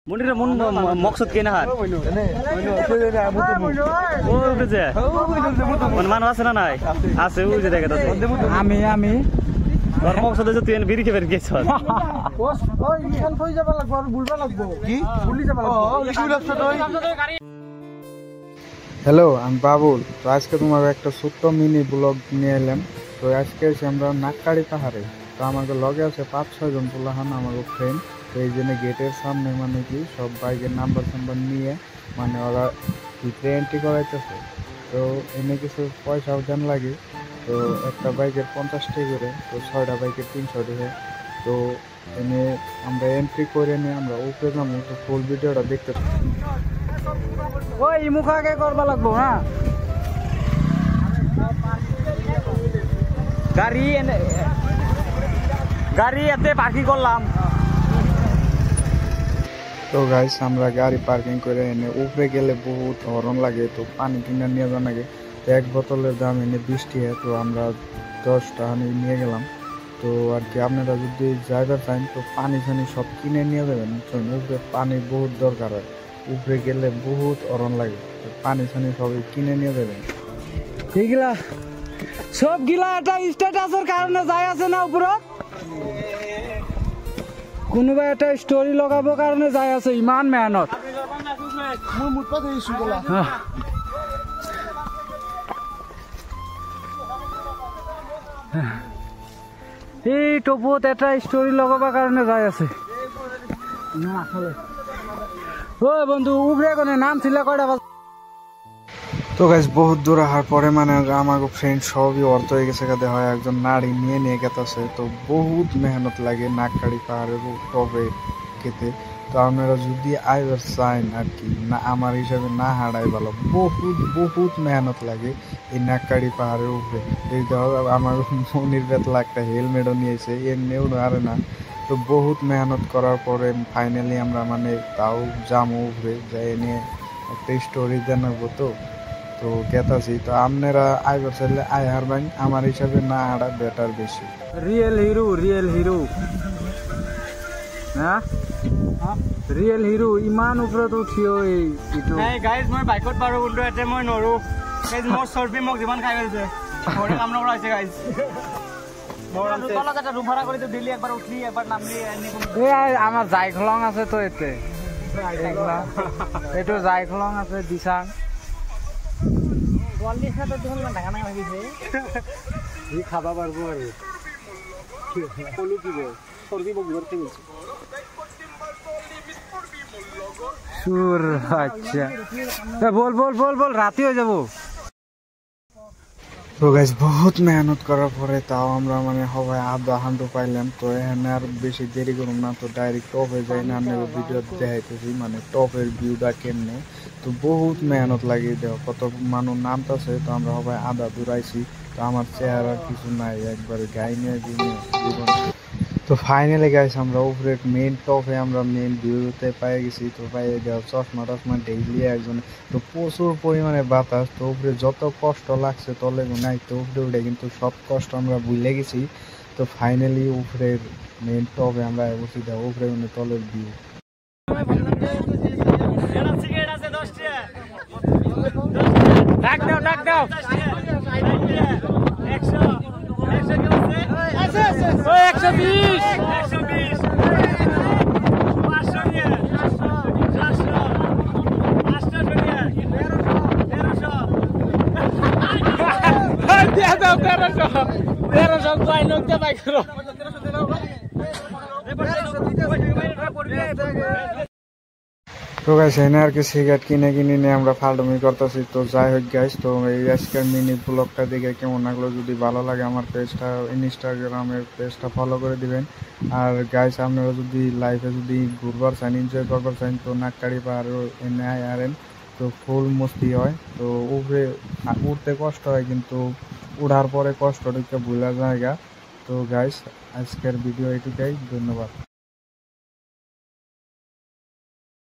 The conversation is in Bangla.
মনিরে মন মকসদ কেনা হার মানুষ আছে না নাই আছে ওই যে দেখে আমি তোর মকসদ হচ্ছে তুই বিড়ি খেয়ে গেছ হ্যালো আমি বাবুল। তো আজকে তোমাকে একটা ছোট্ট মিনি ব্লগ নিয়ে এলাম। তো আজকে এসে আমরা নাককাড়ি পাহাড়ে। তো আমাকে লগে আছে 5-6 জন পোলাহান আমাকে ফ্রেন্ড। তো এই জন্য গেটের সামনে মানে কি সব বাইকের নাম্বার নিয়ে মানে ওরা ভিতরে এন্ট্রি করাইতেছে। তো এনে কিছু পয়সাও দেন লাগে। তো একটা বাইকের 50 টাকা করে, তো 6টা বাইকের 300 টাকা। তো এনে আমরা এন্ট্রি করে নিয়ে আমরা উপরে যাবো। তো ফুল ভিডিওটা দেখতে ওই মুখাকে করবা লাগবো না গাড়ি এতে পার্কিং করলাম। তো গাইস আমরা গাড়ি পার্কিং করে এনে উপরে গেলে বহুত হরন লাগে। তো পানি কিনে নিয়ে যাওয়া লাগে। তো এক বোতলের দাম এনে 20 টাকা। তো আমরা 10টা নিয়ে গেলাম। তো আর কি আপনারা যদি ড্রাইভার চান তো পানি ফানি সব কিনে নিয়ে যাবেন। উপরে পানি বহুত দরকার হয়, উপরে গেলে বহুত অরণ লাগে। তো পানি ফানি সবই কিনে নিয়ে যাবেন। এইগুলা সব গিলা একটা স্ট্যাটাসের কারণে যায় আছে না উপরে, কোনোবা একটা স্টোরি লগাবো কারণে যায় আছে। ইমান মেহনত এই টপুত এটা স্টোরি লগাবার কারণে যায় আছে। ও বন্ধু উপরে কোনে নাম ছিল কয়টা? তো গাইস বহুত দূর আসার পরে মানে আমার ফ্রেন্ড সবই অর্থ হয়ে গেছে। কাদে হয় একজন নারী নিয়ে গেতেছে। তো বহুত মেহনত লাগে নাককাড়ি পাহাড়ের টপে খেতে। তো আপনারা যদি আইবার চান আর কি না আমার হিসাবে না হারাই ভালো। বহুত মেহনত লাগে এই নাককাড়ি পাহাড়ের উপরে। এই আমার মনির বেতলা একটা হেলমেটও নিয়েছে, এমনিও আরে না। তো বহুত মেহনত করার পরে ফাইনালি আমরা মানে তাও জামু উপরে যাই নিয়ে একটা স্টোরি জানাবো। তো গেতাছি। তো আপনারা আইবার চাইলে আই হারবেন, আমার হিসাবে না হারা বেটার বেশি। রিয়েল হিরো হ্যাঁ রিয়েল হিরো ইমান উপরে তো উঠিও এই গাইজ মই বাইকত পাৰো কিন্তু এতে মই নৰো। গাইজ মোৰ চৰ্বি মোক যিমান খাই গৈছে ঘৰে কাম নকৰা হৈছে। গাইজ আমার জাইখলং আছে তো এতে এইটো জাইখলং আছে দিছাং খাবা পারবো আর সুর। আচ্ছা বল রাতে হয়ে যাবো। তো গাইস বহুত মেহনত করার পরে তাও আমরা মানে সবাই আধা হান্ডু পাইলাম। তো এখানে আর বেশি দেরি করুন না, তো ডাইরেক্ট টপে যাই না। আমি ভিডিও দেখাইতেছি মানে টপের ভিউটা কেমনে। তো বহুত মেহনত লাগিয়ে দেওয়া কত মানুষ নামতেছে। তো আমরা সবাই আধা দূরাইছি। তো আমার চেহারার কিছু নাই, একবারে গাই নিয়ে জীবন। তো ফাইনালি গাইস আমরা উপরে মেন টপে আমরা মেন ভিউতে পাই গেছি। তো পাইয়ে দেওয়া চশমা টশমা ডেইলি একজন। তো প্রচুর পরিমাণে বাতাস। তো উপরে যত কষ্ট লাগছে তলে নাই। তো উপরে উঠে কিন্তু সব কষ্ট আমরা ভুলে গেছি। তো ফাইনালি উপরের মেন টপে আমরা বসে দেওয়া উপরে মানে তলের ভিউ। ডাক দাও 120 তো গাইস এনে আর কি সিগারেট কিনে নিয়ে আমরা ফালতুমি করতেছি। তো যাই হোক গাইস, তো এই আজকের মিনি ব্লগটা দেখে কেমন লাগলো, যদি ভালো লাগে আমার পেজটা ইনস্টাগ্রামের পেজটা ফলো করে দিবেন। আর গাইস আপনারা যদি লাইফে যদি ঘুরবার চান এনজয় করবার চান তো নাককাড়ি পাহাড় এনে আরেন। তো ফুল মস্তি হয়। তো উপরে উঠতে কষ্ট হয় কিন্তু উঠার পরে কষ্টটা ভুলা জায়গা। তো গাইস আজকের ভিডিও এটুকাই, ধন্যবাদ।